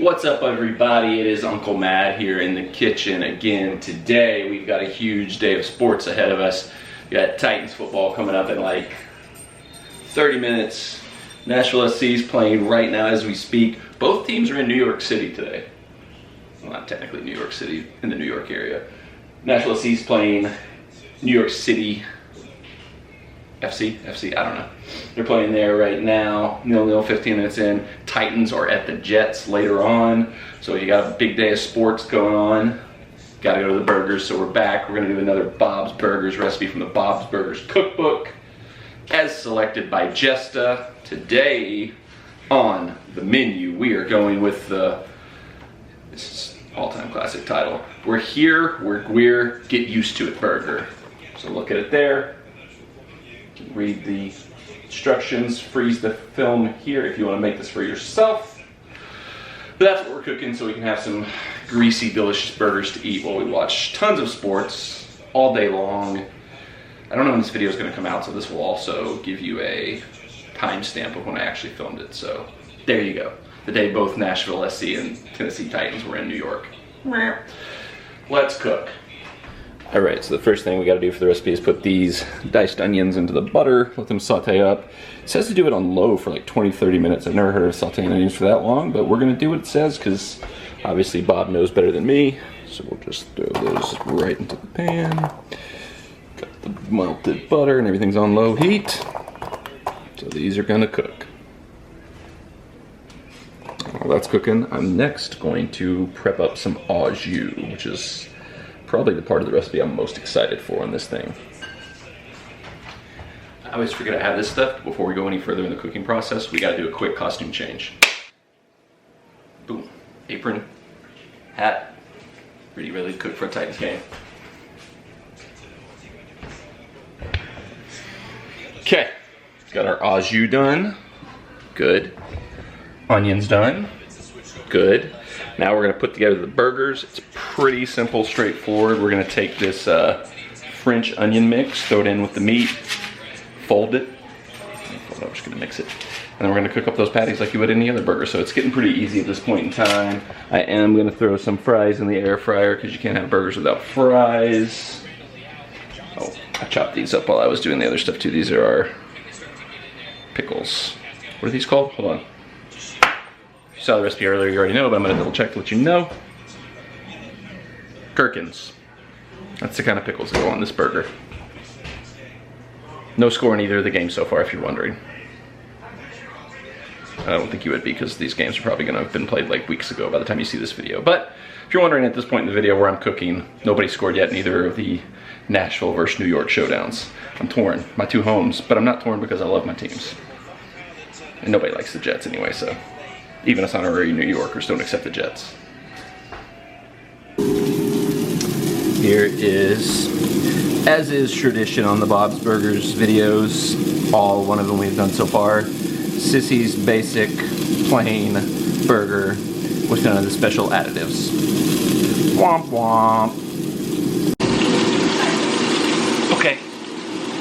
What's up, everybody? It is Uncle Matt here in the kitchen again. Today we've got a huge day of sports ahead of us. We got Titans football coming up in like 30 minutes. Nashville SC is playing right now as we speak. Both teams are in New York City today. Well, not technically New York City, in the New York area. Nashville SC is playing New York City FC, I don't know. They're playing there right now, 0-0, 15 minutes in. Titans are at the Jets later on. So you got a big day of sports going on. Got to go to the burgers, so we're back. We're going to do another Bob's Burgers recipe from the Bob's Burgers cookbook, as selected by Jesta. Today on the menu, we are going with the, this is all-time classic title, We're Here, We're Gruyere, Get Used to It burger. So look at it there. You can read the instructions, freeze the film here if you want to make this for yourself. But that's what we're cooking, so we can have some greasy, delicious burgers to eat while we watch tons of sports all day long. I don't know when this video is going to come out, so this will also give you a timestamp of when I actually filmed it. So there you go. The day both Nashville SC and Tennessee Titans were in New York. Let's cook. Alright, so the first thing we got to do for the recipe is put these diced onions into the butter, let them saute up. It says to do it on low for like 20-30 minutes. I've never heard of sauteing onions for that long, but we're going to do what it says because obviously Bob knows better than me. So we'll just throw those right into the pan. Got the melted butter and everything's on low heat. So these are going to cook. While that's cooking, I'm next going to prep up some au jus, which is probably the part of the recipe I'm most excited for on this thing. I always forget I have this stuff. Before we go any further in the cooking process, we gotta do a quick costume change. Boom. Apron, hat, ready to cook for a Titans game. Okay, got our au jus done. Good. Onions done. Good. Now we're going to put together the burgers. It's pretty simple, straightforward. We're going to take this French onion mix, throw it in with the meat, fold it. I'm just going to mix it. And then we're going to cook up those patties like you would any other burger. So it's getting pretty easy at this point in time. I am going to throw some fries in the air fryer because you can't have burgers without fries. Oh, I chopped these up while I was doing the other stuff too. These are our pickles. What are these called? Hold on. You saw the recipe earlier, you already know, but I'm going to double check to let you know. Gherkins. That's the kind of pickles that go on this burger. No score in either of the games so far, if you're wondering. I don't think you would be, because these games are probably going to have been played like weeks ago by the time you see this video. But if you're wondering at this point in the video where I'm cooking, nobody scored yet in either of the Nashville versus New York showdowns. I'm torn. My two homes, but I'm not torn because I love my teams. And nobody likes the Jets anyway, so even us honorary New Yorkers don't accept the Jets. Here is, as is tradition on the Bob's Burgers videos, all one of them we've done so far, Sissy's basic plain burger with none of the special additives. Womp womp. Okay,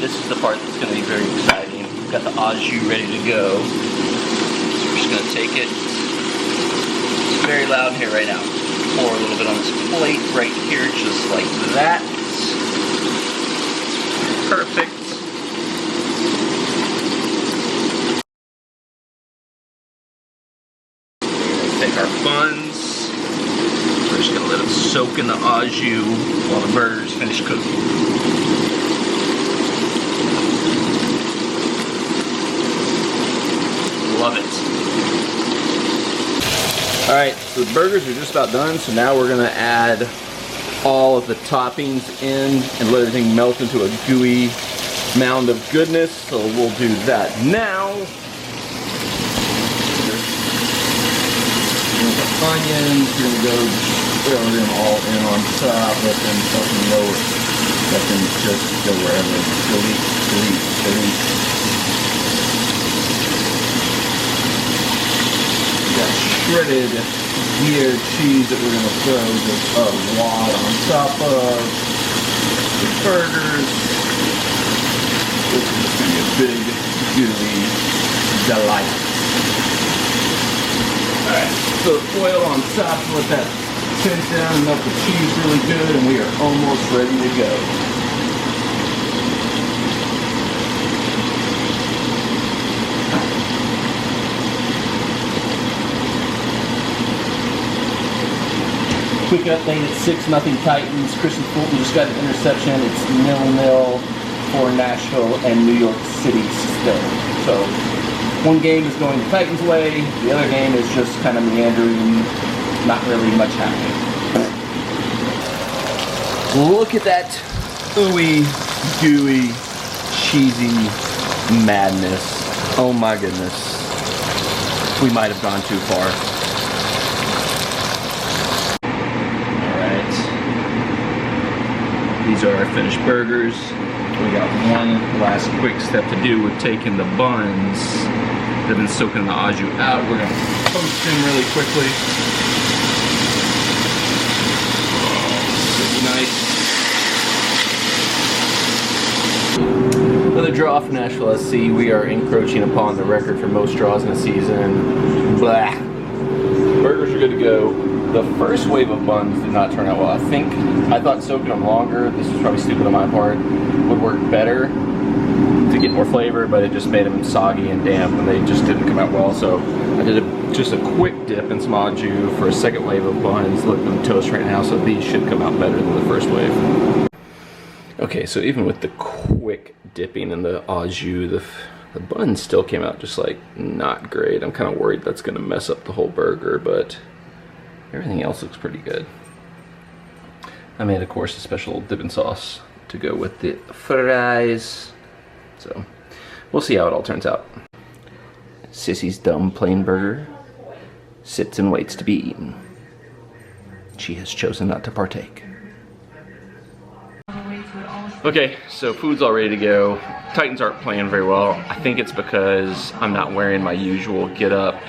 this is the part that's going to be very exciting. We've got the au jus ready to go. So we're just going to take it. It's very loud here right now. Pour a little bit on this plate right here, just like that. Perfect. Take our buns. We're just going to let them soak in the au jus while the burgers finish cooking. Love it. Alright, so the burgers are just about done, so now we're going to add all of the toppings in and let everything melt into a gooey mound of goodness, so we'll do that now. Onions, we're going to go throw them all in on top, let them lower, let them just go wherever. Delete. Shredded Gruyere cheese that we're going to throw just a lot on top of the burgers. This is just going to be a big, gooey delight. Alright, so foil on top to let that sink down and melt the cheese really good, and we are almost ready to go. Quick update, it's 6-0 Titans. Christian Fulton just got an interception. It's 0-0 for Nashville and New York City still. So one game is going the Titans' way, the other game is just kind of meandering, not really much happening. Look at that ooey, gooey, cheesy madness. Oh my goodness. We might have gone too far. Alright. These are our finished burgers. We got one last quick step to do with taking the buns that have been soaking the au jus out. We're going to toast them really quickly. Nice. Another draw for Nashville SC. We are encroaching upon the record for most draws in a season. Blah. Burgers are good to go. The first wave of buns did not turn out well. I thought soaking them longer, this was probably stupid on my part, would work better to get more flavor, but it just made them soggy and damp and they just didn't come out well. So I did just a quick dip in some au jus for a second wave of buns. Look at them toast right now, so these should come out better than the first wave. Okay, so even with the quick dipping in the au jus, the buns still came out just like not great. I'm kind of worried that's going to mess up the whole burger, but everything else looks pretty good. I made, of course, a special dipping sauce to go with the fries. So we'll see how it all turns out. Sissy's dumb plain burger sits and waits to be eaten. She has chosen not to partake. Okay, so food's all ready to go. Titans aren't playing very well. I think it's because I'm not wearing my usual get up,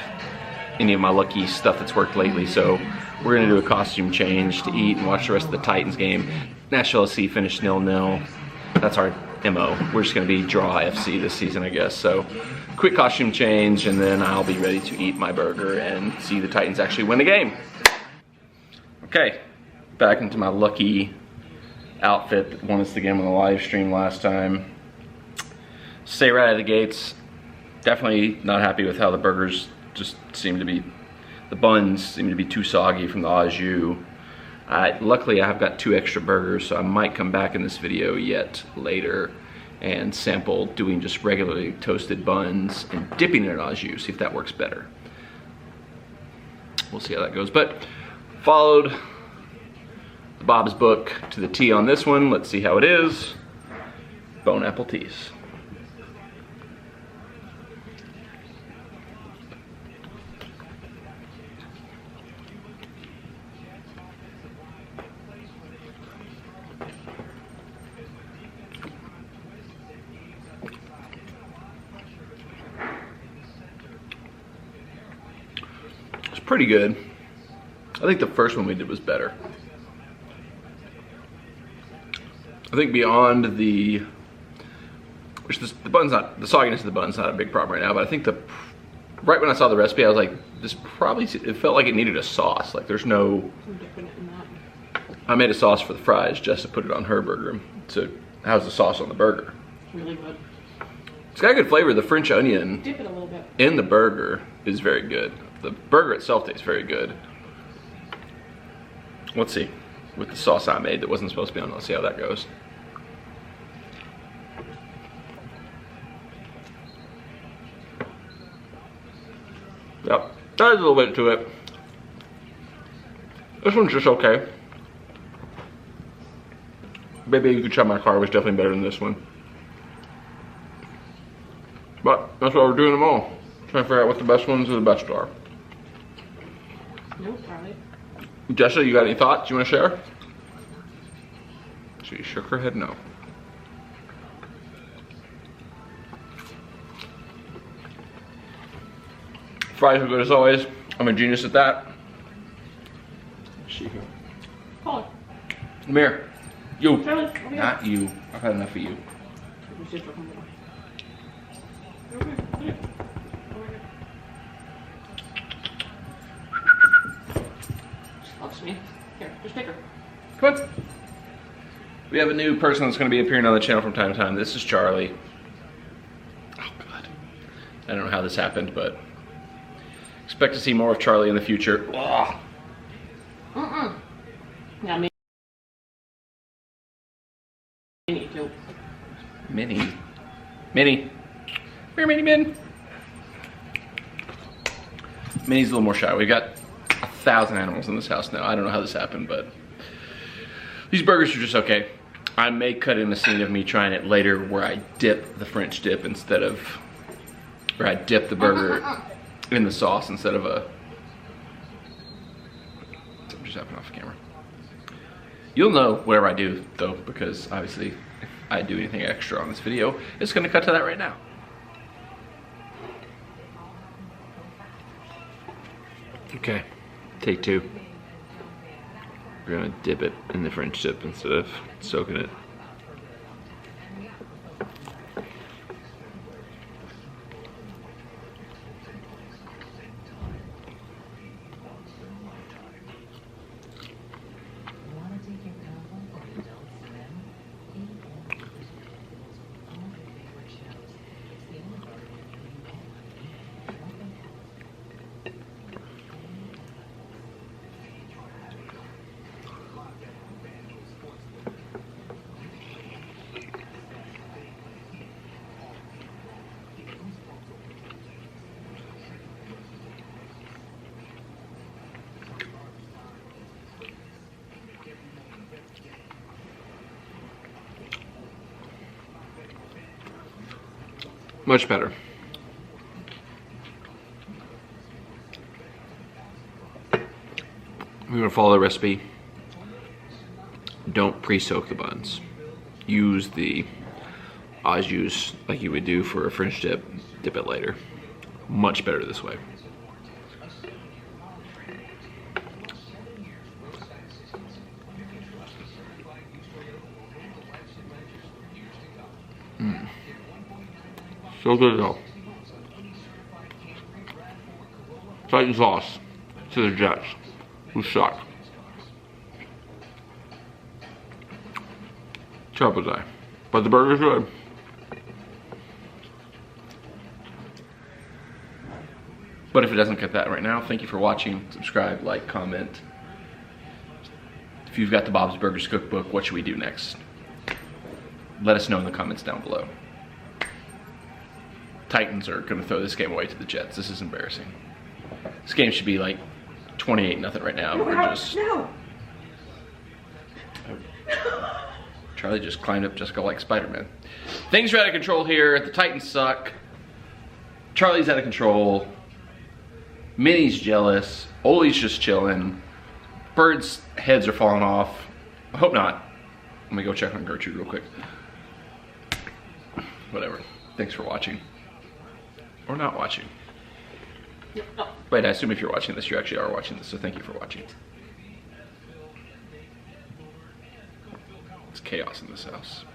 any of my lucky stuff that's worked lately, so we're gonna do a costume change to eat and watch the rest of the Titans game. Nashville SC finished 0-0. That's our MO. We're just gonna be draw FC this season, I guess. So quick costume change and then I'll be ready to eat my burger and see the Titans actually win the game. Okay, back into my lucky outfit that won us the game on the live stream last time. Say right out of the gates, definitely not happy with how the burgers just seem to be, the buns seem to be too soggy from the au jus. Luckily I have got 2 extra burgers, so I might come back in this video yet later and sample doing just regularly toasted buns and dipping it in au jus, see if that works better. We'll see how that goes, but followed the Bob's book to the T on this one. Let's see how it is. Bone apple teas. Pretty good. I think the first one we did was better. I think beyond the, which the bun's not, the sogginess of the bun's not a big problem right now, but I think right when I saw the recipe, I was like, this probably, it felt like it needed a sauce. Like there's no, I made a sauce for the fries just to put it on her burger. So how's the sauce on the burger? Really good. It's got a good flavor. The French onion Dip it a little bit in the burger is very good. The burger itself tastes very good. Let's see. With the sauce I made that wasn't supposed to be on, let's see how that goes. Yep, there's a little bit to it. This one's just okay. Maybe you could try my car, was definitely better than this one. But that's why we're doing them all. Trying to figure out what the best ones or the best are. Nope, probably. Jessa, you got any thoughts you want to share? She shook her head no. Fries are good as always. I'm a genius at that. She here. Paul. Come here. You. Charlie, over here. Not you. I've had enough of you. me. Here, just take her. Come on. We have a new person that's going to be appearing on the channel from time to time. This is Charlie. Oh, God. I don't know how this happened, but expect to see more of Charlie in the future. Oh. Now, Minnie, too. Minnie. Minnie. Here, Minnie Min. Minnie's a little more shy. We've got 1,000 animals in this house now. I don't know how this happened, but these burgers are just okay. I may cut in a scene of me trying it later where I dip the French dip instead of, or I dip the burger in the sauce instead of a, something just happened off camera. You'll know whatever I do though, because obviously if I do anything extra on this video, it's gonna cut to that right now. Okay, take two. We're gonna dip it in the French dip instead of soaking it. Much better. We're gonna follow the recipe. Don't pre-soak the buns. Use the au jus like you would do for a French dip. Dip it later. Much better this way. So good though. Titan sauce to the Jets, who suck. Terrible day, but the burger's good. But if it doesn't get that right now, thank you for watching. Subscribe, like, comment. If you've got the Bob's Burgers cookbook, what should we do next? Let us know in the comments down below. Titans are going to throw this game away to the Jets. This is embarrassing. This game should be like 28-0 right now. We're just... No. Charlie just climbed up Jessica like Spider-Man. Things are out of control here. The Titans suck. Charlie's out of control. Minnie's jealous. Ollie's just chilling. Birds' heads are falling off. I hope not. Let me go check on Gertrude real quick. Whatever. Thanks for watching. Or not watching. Wait, I assume if you're watching this, you actually are watching this, so thank you for watching. It's chaos in this house.